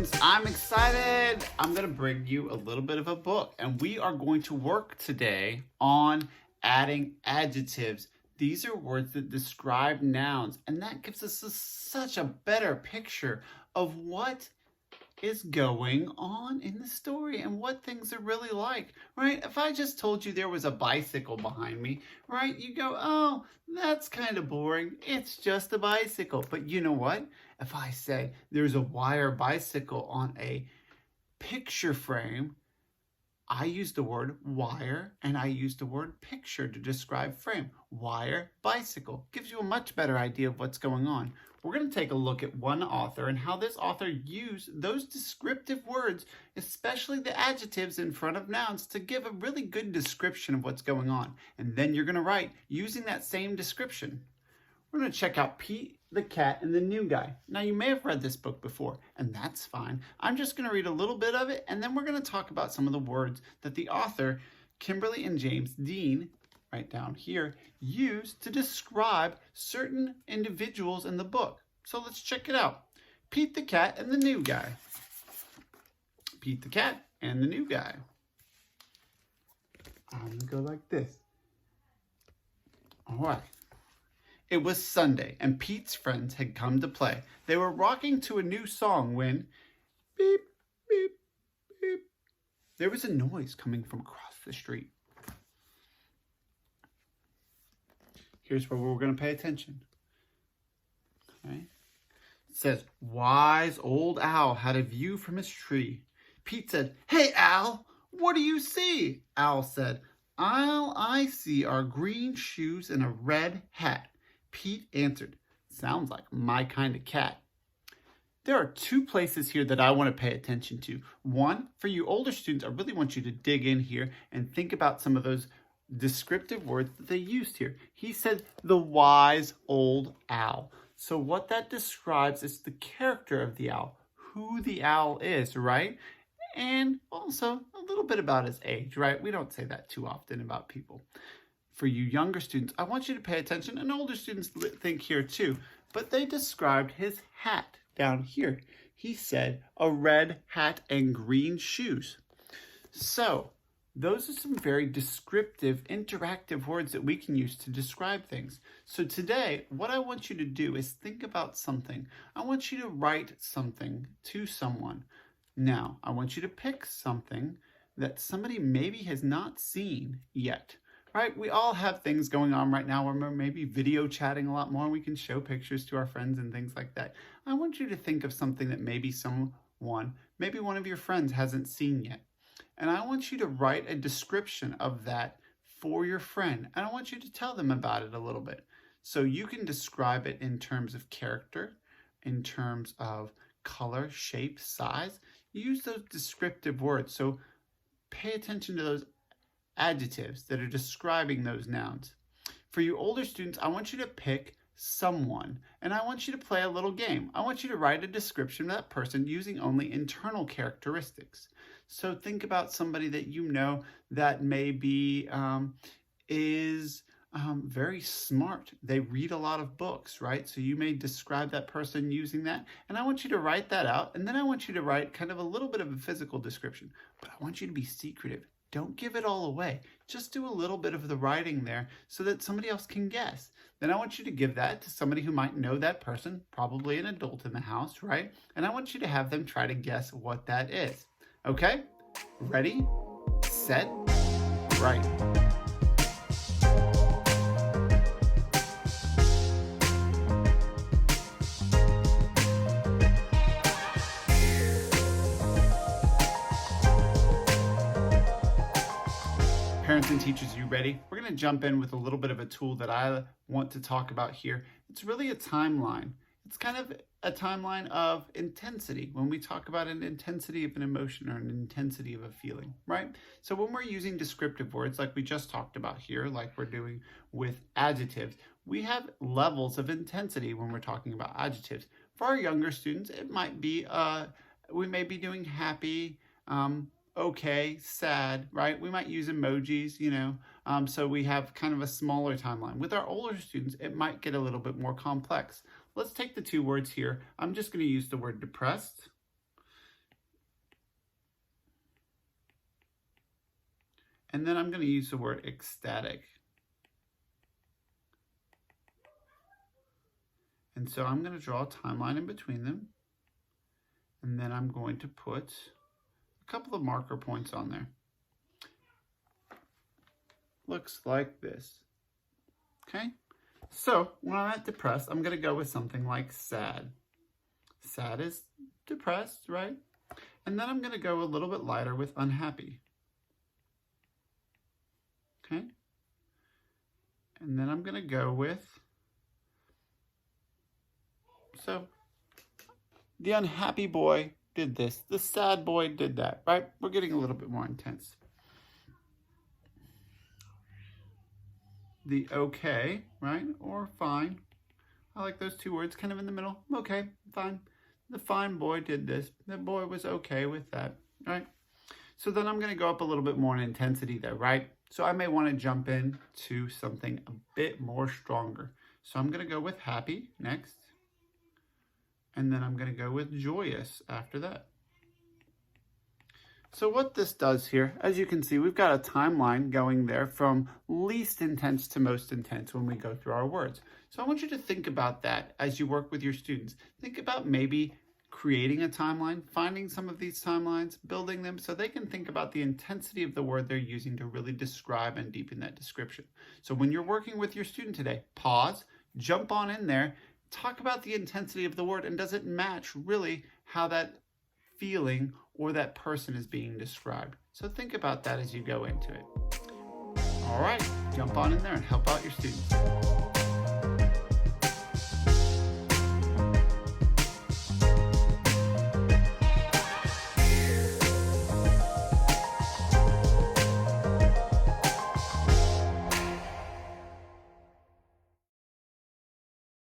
students, I'm excited. I'm going to bring you a little bit of a book, and we are going to work today on adding adjectives. These are words that describe nouns, and that gives us such a better picture of what is going on in the story and what things are really like, right? If I just told you there was a bicycle behind me, right, you go, oh, that's kind of boring. It's just a bicycle. But you know what? If I say there's a wire bicycle on a picture frame, I use the word wire and I use the word picture to describe frame. Wire, bicycle. Gives you a much better idea of what's going on. We're going to take a look at one author and how this author used those descriptive words, especially the adjectives in front of nouns, to give a really good description of what's going on. And then you're going to write using that same description. We're going to check out Pete the cat and the new guy. Now, you may have read this book before, and that's fine. I'm just going to read a little bit of it, and then we're going to talk about some of the words that the author, Kimberly and James Dean, right down here, used to describe certain individuals in the book. So let's check it out. Pete the cat and the new guy. Pete the cat and the new guy. I'm going to go like this. All right. It was Sunday, and Pete's friends had come to play. They were rocking to a new song when, beep, beep, beep, there was a noise coming from across the street. Here's where we're going to pay attention. Okay. It says, wise old owl had a view from his tree. Pete said, "Hey, Al, what do you see?" Owl said, "All I see are green shoes and a red hat." Pete answered, "Sounds like my kind of cat." There are two places here that I want to pay attention to. One, for you older students, I really want you to dig in here and think about some of those descriptive words that they used here. He said, the wise old owl. So what that describes is the character of the owl, who the owl is, right? And also a little bit about his age, right? We don't say that too often about people. For you younger students, I want you to pay attention, and older students think here too, but they described his hat down here. He said a red hat and green shoes. So those are some very descriptive, interactive words that we can use to describe things. So today, what I want you to do is think about something. I want you to write something to someone. Now, I want you to pick something that somebody maybe has not seen yet. Right? We all have things going on right now where we're maybe video chatting a lot more. We can show pictures to our friends and things like that. I want you to think of something that maybe maybe one of your friends hasn't seen yet. And I want you to write a description of that for your friend. And I want you to tell them about it a little bit. So you can describe it in terms of character, in terms of color, shape, size. Use those descriptive words. So pay attention to those adjectives that are describing those nouns. For you older students, I want you to pick someone, and I want you to play a little game. I want you to write a description of that person using only internal characteristics. So think about somebody that you know that maybe is very smart. They read a lot of books, right? So you may describe that person using that, and I want you to write that out, and then I want you to write kind of a little bit of a physical description, but I want you to be secretive. Don't give it all away. Just do a little bit of the writing there so that somebody else can guess. Then I want you to give that to somebody who might know that person, probably an adult in the house, right? And I want you to have them try to guess what that is. Okay? Ready, set, write. Parents and teachers, you ready? We're going to jump in with a little bit of a tool that I want to talk about here. It's really a timeline. It's kind of a timeline of intensity when we talk about an intensity of an emotion or an intensity of a feeling, right? So when we're using descriptive words like we just talked about here, like we're doing with adjectives, we have levels of intensity when we're talking about adjectives. For our younger students, it might be, we may be doing happy, okay, sad, right? We might use emojis, so we have kind of a smaller timeline. With our older students, it might get a little bit more complex. Let's take the two words here. I'm just going to use the word depressed And then I'm going to use the word ecstatic. And so I'm going to draw a timeline in between them. And then I'm going to put a couple of marker points on there. Looks like this. Okay? So when I'm at depressed, I'm going to go with something like sad. Sad is depressed, right? And then I'm going to go a little bit lighter with unhappy. Okay? And then I'm going to go with, so the unhappy boy did this. The sad boy did that, right? We're getting a little bit more intense. The okay, right? Or fine. I like those two words kind of in the middle. Okay, fine. The fine boy did this. The boy was okay with that, right? So then I'm going to go up a little bit more in intensity there, right? So I may want to jump in to something a bit more stronger. So I'm going to go with happy next. And then I'm going to go with joyous after that. So what this does here, as you can see, we've got a timeline going there from least intense to most intense when we go through our words. So I want you to think about that as you work with your students. Think about maybe creating a timeline, finding some of these timelines, building them so they can think about the intensity of the word they're using to really describe and deepen that description. So when you're working with your student today, pause, jump on in there, talk about the intensity of the word, and does it match really how that feeling or that person is being described. So think about that as you go into it. All right, jump on in there and help out your students.